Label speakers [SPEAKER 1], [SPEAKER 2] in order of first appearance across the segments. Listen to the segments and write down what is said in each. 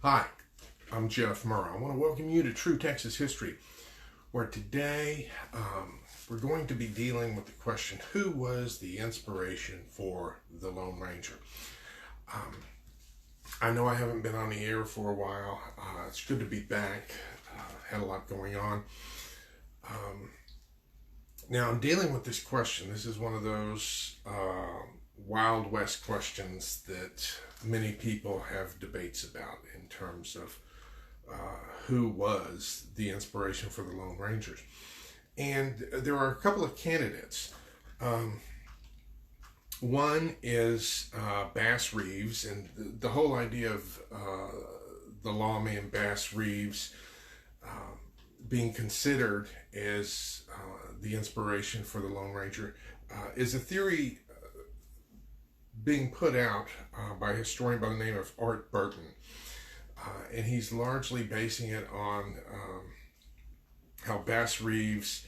[SPEAKER 1] Hi, I'm Jeff Murrah. I want to welcome you to True Texas History, where today we're going to be dealing with the question, who was the inspiration for the Lone Ranger? I know I haven't been on the air for a while. It's good to be back. Had a lot going on. Now I'm dealing with this question. This is one of those Wild West questions that many people have debates about in terms of who was the inspiration for the Lone Rangers. And there are a couple of candidates. One is Bass Reeves, and the whole idea of the lawman Bass Reeves being considered as the inspiration for the Lone Ranger is a theory being put out by a historian by the name of Art Burton. And he's largely basing it on how Bass Reeves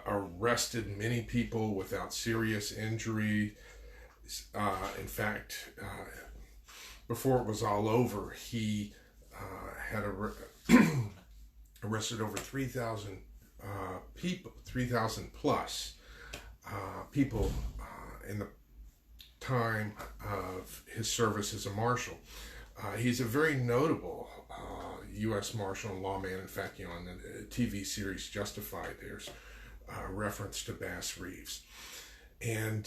[SPEAKER 1] arrested many people without serious injury. In fact, before it was all over, he had arrested over 3,000 people, 3,000 plus people in the time of his service as a marshal. He's a very notable U.S. Marshal and lawman. In fact, on the TV series Justified, there's reference to Bass Reeves. And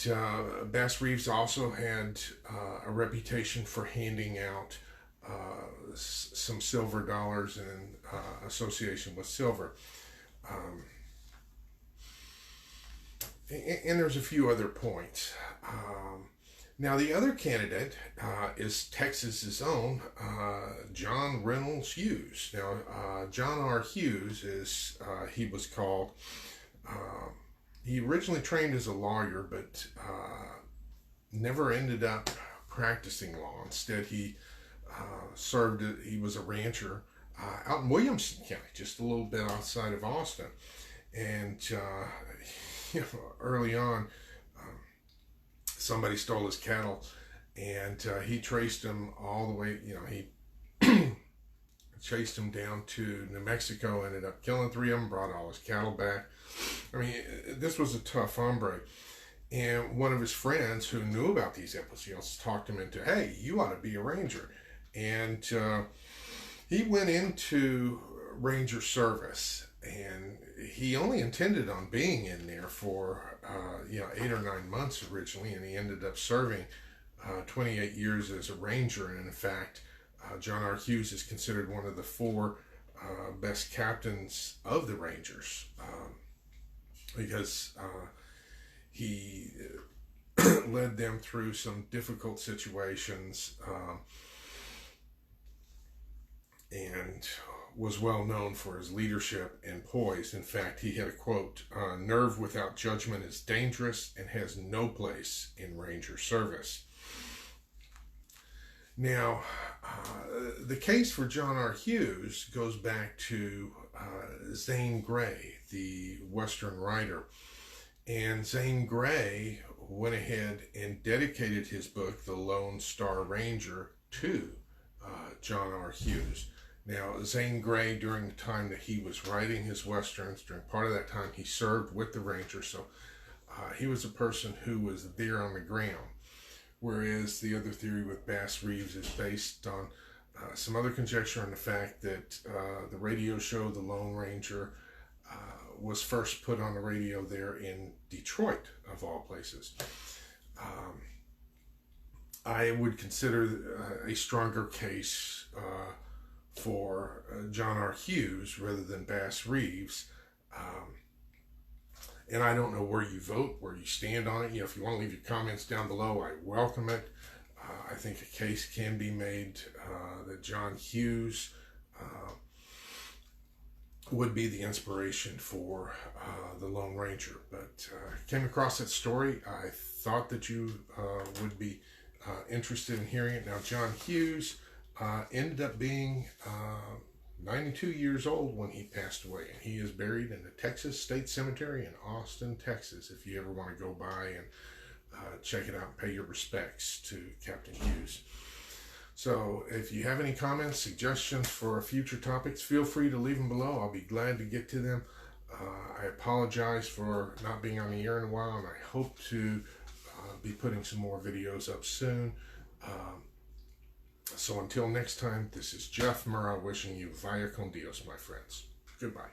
[SPEAKER 1] Bass Reeves also had a reputation for handing out some silver dollars in association with silver. And there's a few other points. Now, the other candidate is Texas's own John Reynolds Hughes. Now, John R. Hughes, as he was called, he originally trained as a lawyer, but never ended up practicing law. Instead, he he was a rancher out in Williamson County, just a little bit outside of Austin. And early on, somebody stole his cattle, and he traced him all the way, he chased him down to New Mexico, ended up killing 3 of them, brought all his cattle back. I mean, this was a tough hombre. And one of his friends who knew about these episodes talked him into, hey, you ought to be a ranger. And he went into ranger service, and he only intended on being in there for 8 or 9 months originally, and he ended up serving 28 years as a ranger. And in fact, John R. Hughes is considered one of the 4 best captains of the Rangers because he led them through some difficult situations and was well known for his leadership and poise. In fact, he had a quote, "Nerve without judgment is dangerous and has no place in ranger service." Now, the case for John R. Hughes goes back to Zane Grey, the Western writer. And Zane Grey went ahead and dedicated his book, The Lone Star Ranger, to John R. Hughes. Now, Zane Grey, during the time that he was writing his Westerns, during part of that time, he served with the Rangers. So he was a person who was there on the ground. Whereas the other theory with Bass Reeves is based on some other conjecture on the fact that the radio show, The Lone Ranger, was first put on the radio there in Detroit, of all places. I would consider a stronger case for John R. Hughes rather than Bass Reeves. And I don't know where you vote, where you stand on it. If you want to leave your comments down below, I welcome it. I think a case can be made that John Hughes would be the inspiration for the Lone Ranger. But came across that story. I thought that you would be interested in hearing it. Now, John Hughes ended up being 92 years old when he passed away, and he is buried in the Texas State Cemetery in Austin, Texas, if you ever want to go by and check it out and pay your respects to Captain Hughes. So if you have any comments, suggestions for future topics, feel free to leave them below. I'll be glad to get to them. I apologize for not being on the air in a while, and I hope to be putting some more videos up soon. So until next time, this is Jeff Murrah wishing you vaya con Dios, my friends. Goodbye.